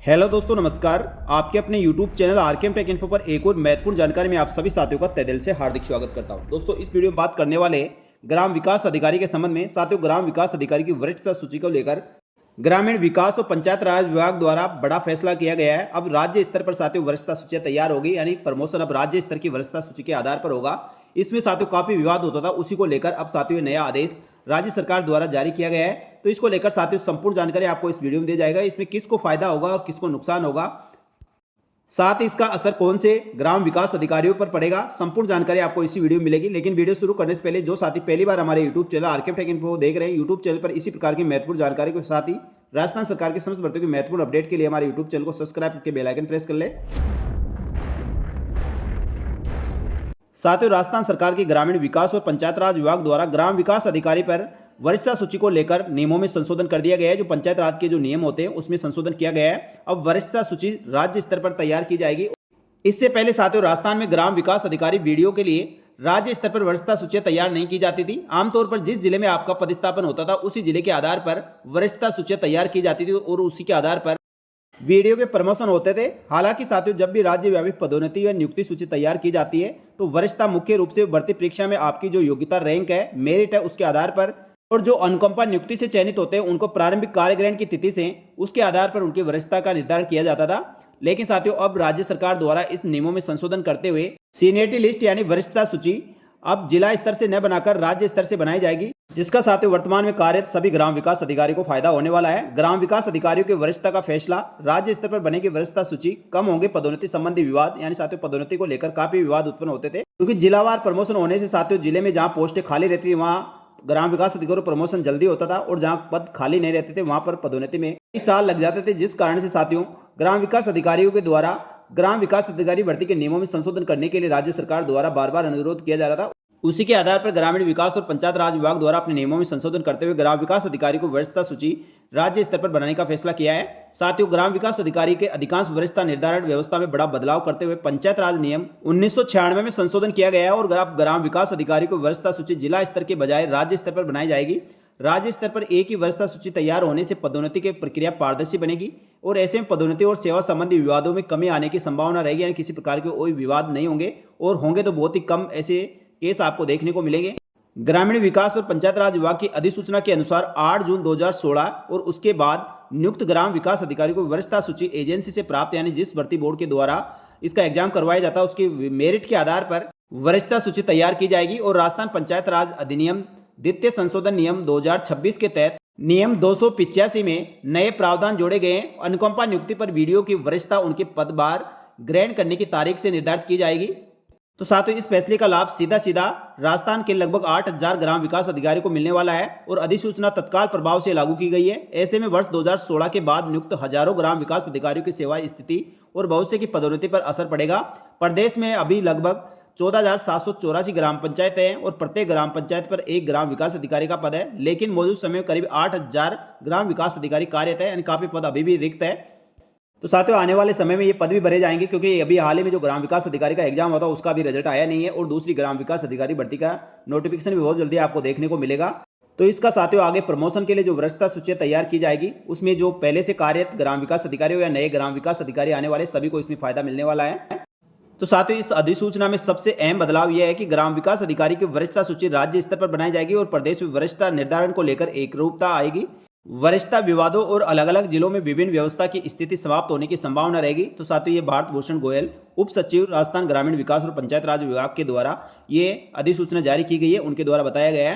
Hello दोस्तों, नमस्कार। आपके अपने YouTube channel RKM take info पर एक और महत्वपूर्ण जानकारी में आप सभी साथियों का तहे दिल से हार्दिक स्वागत करता हूं। दोस्तों, इस वीडियो में बात करने वाले ग्राम विकास अधिकारी के संबंध में। साथियों, ग्राम विकास अधिकारी की वरिष्ठ सूची को लेकर ग्रामीण विकास और पंचायत राज विभाग द्वारा बड़ा फैसला किया गया है। अब राज्य स्तर पर साथियों वरिष्ठता सूचियां तैयार होगी, यानी प्रमोशन अब राज्य स्तर की वरिष्ठता सूची के आधार पर होगा। इसमें साथियों काफी विवाद होता था, उसी को लेकर अब साथियों नया आदेश राज्य सरकार द्वारा जारी किया गया है। तो इसको लेकर साथियों संपूर्ण जानकारी आपको इस वीडियो में दी जाएगा। इसमें किसको फायदा होगा और किसको नुकसान होगा, साथ ही इसका असर कौन से ग्राम विकास अधिकारियों पर पड़ेगा, संपूर्ण जानकारी आपको इसी वीडियो में मिलेगी। लेकिन वीडियो शुरू करने से पहले जो साथी पहली बार हमारे YouTube channel RKM take info देख रहे हैं, यूट्यूब चैनल पर इसी प्रकार की महत्वपूर्ण जानकारी के साथ ही राजस्थान सरकार की समस्त भर्तियों की महत्वपूर्ण अपडेट के लिए हमारे यूट्यूब चैनल को सब्सक्राइब करके बेल आइकन प्रेस कर ले। साथियों, राजस्थान सरकार की ग्रामीण विकास और पंचायत राज विभाग द्वारा ग्राम विकास अधिकारी पर वरिष्ठता सूची को लेकर नियमों में संशोधन कर दिया गया है। जो पंचायत राज के जो नियम होते हैं उसमें संशोधन किया गया है। अब वरिष्ठता सूची राज्य स्तर पर तैयार की जाएगी। इससे पहले साथियों राजस्थान में ग्राम विकास अधिकारी वीडियो के लिए राज्य स्तर पर वरिष्ठता सूचियां तैयार नहीं की जाती थी। आमतौर पर जिस जिले में आपका पदस्थापन होता था उसी जिले के आधार पर वरिष्ठता सूचियां तैयार की जाती थी और उसी के आधार पर वीडियो के प्रमोशन होते थे। हालांकि साथियों जब भी राज्य व्यापी पदोन्नति या नियुक्ति सूची तैयार की जाती है तो वरिष्ठता मुख्य रूप से भर्ती परीक्षा में आपकी जो योग्यता रैंक है, मेरिट है, उसके आधार पर, और जो अनुकंपा नियुक्ति से चयनित होते हैं उनको प्रारंभिक कार्य ग्रहण की तिथि से उसके आधार पर उनकी वरिष्ठता का निर्धारण किया जाता था। लेकिन साथियों अब राज्य सरकार द्वारा इस नियमों में संशोधन करते हुए सीनियरिटी लिस्ट यानी वरिष्ठता सूची अब जिला स्तर से न बनाकर राज्य स्तर से बनाई जाएगी, जिसका साथियों वर्तमान में कार्यरत सभी ग्राम विकास अधिकारी को फायदा होने वाला है। ग्राम विकास अधिकारियों की वरिष्ठता का फैसला राज्य स्तर पर बनेगी वरिष्ठता सूची, कम होंगे पदोन्नति संबंधी विवाद, यानी साथियों पदोन्नति को लेकर काफी विवाद उत्पन्न होते थे, क्योंकि जिलावार प्रमोशन होने से साथियों जिले में जहां पोस्टें खाली रहती थी वहां ग्राम विकास अधिकारी प्रमोशन जल्दी होता था और जहां पद खाली नहीं रहते थे वहां पर पदोन्नति में कई साल लग जाते थे, जिस कारण से साथियों ग्राम विकास अधिकारियों के द्वारा ग्राम विकास अधिकारी भर्ती के नियमों में संशोधन करने के लिए राज्य सरकार द्वारा बार बार अनुरोध किया जा रहा था। उसी के आधार पर ग्रामीण विकास और पंचायत राज विभाग द्वारा अपने नियमों में संशोधन करते हुए ग्राम विकास अधिकारी को वरिष्ठता सूची राज्य स्तर पर बनाने का फैसला किया है। साथियों ग्राम विकास अधिकारी के अधिकांश वरिष्ठता निर्धारण व्यवस्था में बड़ा बदलाव करते हुए पंचायत राज नियम 1996 में संशोधन किया गया है और ग्राम विकास अधिकारी को वरिष्ठता सूची जिला स्तर के बजाय राज्य स्तर पर बनाई जाएगी। राज्य स्तर पर एक ही वरिष्ठता सूची तैयार होने से पदोन्नति की प्रक्रिया पारदर्शी बनेगी और ऐसे में पदोन्नति और सेवा संबंधी विवादों में कमी आने की संभावना रहेगी, यानी किसी प्रकार के कोई विवाद नहीं होंगे, और होंगे तो बहुत ही कम ऐसे केस आपको देखने को मिलेंगे। ग्रामीण विकास और पंचायत राज विभाग की अधिसूचना के अनुसार 8 जून 2016 और उसके बाद नियुक्त ग्राम विकास अधिकारी को वरिष्ठता सूची एजेंसी से प्राप्त, यानी जिस भर्ती बोर्ड के द्वारा इसका एग्जाम करवाया जाता है उसकी मेरिट के आधार पर वरिष्ठता सूची तैयार की जाएगी। और राजस्थान पंचायत राज अधिनियम द्वितीय संशोधन नियम 2026 के तहत नियम 285 में नए प्रावधान जोड़े गए। अनुकंपा नियुक्ति पर वीडियो की वरिष्ठता उनके पदभार ग्रहण करने की तारीख से निर्धारित की जाएगी। तो साथियों इस फैसले का लाभ सीधा राजस्थान के लगभग 8000 ग्राम विकास अधिकारी को मिलने वाला है और अधिसूचना तत्काल प्रभाव से लागू की गई है। ऐसे में वर्ष 2016 के बाद नियुक्त हजारों ग्राम विकास अधिकारियों की सेवा स्थिति और भविष्य की पदोन्नति पर असर पड़ेगा। प्रदेश में अभी लगभग 14,784 ग्राम पंचायतें हैं और प्रत्येक ग्राम पंचायत पर एक ग्राम विकास अधिकारी का पद है, लेकिन मौजूद समय में करीब 8000 ग्राम विकास अधिकारी कार्यरत है, यानी काफी पद अभी भी रिक्त है। तो साथियों आने वाले समय में ये पद भी भरे जाएंगे, क्योंकि अभी हाल ही में जो ग्राम विकास अधिकारी का एग्जाम होता है उसका भी रिजल्ट आया नहीं है और दूसरी ग्राम विकास अधिकारी भर्ती का नोटिफिकेशन भी बहुत जल्दी आपको देखने को मिलेगा। तो इसका साथियों आगे प्रमोशन के लिए जो वरिष्ठता सूची तैयार की जाएगी उसमें जो पहले से कार्यरत ग्राम विकास अधिकारी हो या नए ग्राम विकास अधिकारी आने वाले सभी को इसमें फायदा मिलने वाला है। तो साथियों इस अधिसूचना में सबसे अहम बदलाव यह है कि ग्राम विकास अधिकारी की वरिष्ठता सूची राज्य स्तर पर बनाई जाएगी और प्रदेश में वरिष्ठता निर्धारण को लेकर एकरूपता आएगी। वरिष्ठता विवादों और अलग अलग जिलों में विभिन्न व्यवस्था की स्थिति समाप्त होने की संभावना रहेगी। तो साथियों ये भारत भूषण गोयल, उप सचिव राजस्थान ग्रामीण विकास और पंचायत राज विभाग के द्वारा ये अधिसूचना जारी की गई है, उनके द्वारा बताया गया है।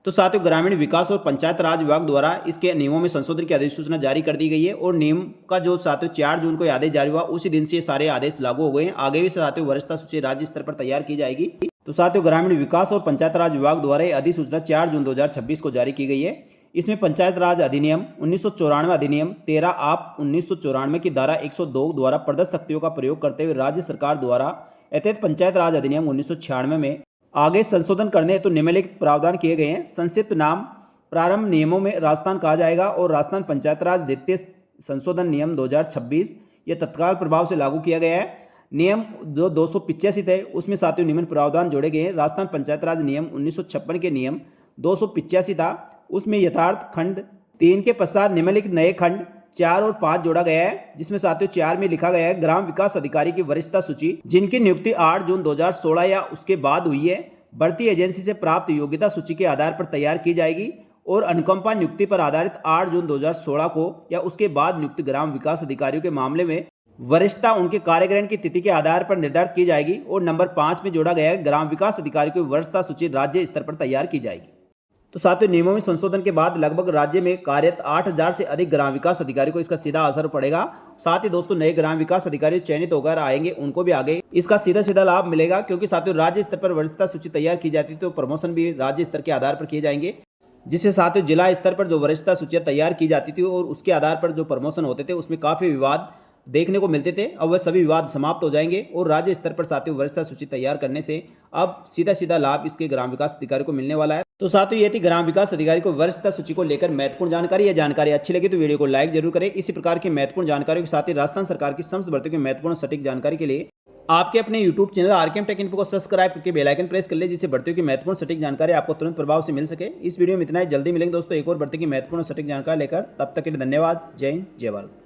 तो साथियों ग्रामीण विकास और पंचायत राज विभाग द्वारा इसके नियमों में संशोधन की अधिसूचना जारी कर दी गई है और नियम का जो साथियों 4 जून को आदेश जारी हुआ उसी दिन से ये सारे आदेश लागू हो गए हैं। आगे भी साथियों वरिष्ठता सूची राज्य स्तर पर तैयार की जाएगी। तो साथियों ग्रामीण विकास और पंचायत राज विभाग द्वारा यह अधिसूचना 4 जून 2026 को जारी की गई है। इसमें पंचायत राज अधिनियम 1994 अधिनियम 13 आप 1994 की धारा 102 द्वारा प्रदत्त शक्तियों का प्रयोग करते हुए राज्य सरकार द्वारा अतः पंचायत राज अधिनियम 1996 में आगे संशोधन करने हेतु निम्नलिखित प्रावधान किए गए हैं। संक्षिप्त नाम प्रारंभ नियमों में राजस्थान कहा जाएगा और राजस्थान पंचायत राज द्वितीय संशोधन नियम 2026 यह तत्काल प्रभाव से लागू किया गया है। नियम जो 285 थे उसमें साथियों निम्न प्रावधान जोड़े गए हैं। राजस्थान पंचायत राज नियम 1956 के नियम 285 था, उसमें यथार्थ खंड 3 के पश्चात निम्नलिखित नए खंड 4 और 5 जोड़ा गया है, जिसमें साथियों 4 में लिखा गया है ग्राम विकास अधिकारी की वरिष्ठता सूची, जिनकी नियुक्ति 8 जून 2016 या उसके बाद हुई है, भर्ती एजेंसी से प्राप्त योग्यता सूची के आधार पर तैयार की जाएगी और अनुकंपा नियुक्ति पर आधारित 8 जून 2016 को या उसके बाद नियुक्त ग्राम विकास अधिकारियों के मामले में वरिष्ठता उनके कार्यग्रहण की तिथि के आधार पर निर्धारित की जाएगी। और नंबर 5 में जोड़ा गया है ग्राम विकास अधिकारी की वरिष्ठता सूची राज्य स्तर पर तैयार की जाएगी। तो साथियों नियमों में संशोधन के बाद लगभग राज्य में कार्यरत 8000 से अधिक ग्राम विकास अधिकारी को इसका सीधा असर पड़ेगा। साथ ही दोस्तों नए ग्राम विकास अधिकारी चयनित होकर आएंगे, उनको भी आगे इसका सीधा लाभ मिलेगा, क्योंकि साथियों राज्य स्तर पर वरिष्ठता सूची तैयार की जाती है तो प्रमोशन भी राज्य स्तर के आधार पर किए जाएंगे, जिससे साथियों जिला स्तर पर जो वरिष्ठता सूचियां तैयार की जाती थी और उसके आधार पर जो प्रमोशन होते थे उसमें काफी विवाद देखने को मिलते थे। अब वह सभी विवाद समाप्त हो जाएंगे और राज्य स्तर पर साथियों वरिष्ठता सूची तैयार करने से अब सीधा लाभ इसके ग्राम विकास अधिकारी को मिलने वाला है। तो साथियों ये थी ग्राम विकास अधिकारी को वरिष्ठता सूची को लेकर महत्वपूर्ण जानकारी। यह जानकारी अच्छी लगी तो वीडियो को लाइक जरूर करें। इसी प्रकार की महत्वपूर्ण जानकारियों के साथ ही राजस्थान सरकार की समस्त भर्तियों की महत्वपूर्ण सटीक जानकारी के लिए आपके अपने YouTube channel RKM take info को सब्सक्राइब करके बेल आइकन प्रेस कर ले, जिससे भर्तियों की महत्वपूर्ण सटीक जानकारी आपको तुरंत प्रभाव से मिल सके। इस वीडियो में इतना ही, जल्दी मिलेंगे दोस्तों एक और भर्ती की महत्वपूर्ण सटीक जानकारी लेकर। तब तक के लिए धन्यवाद। जय हिंद, जय भारत।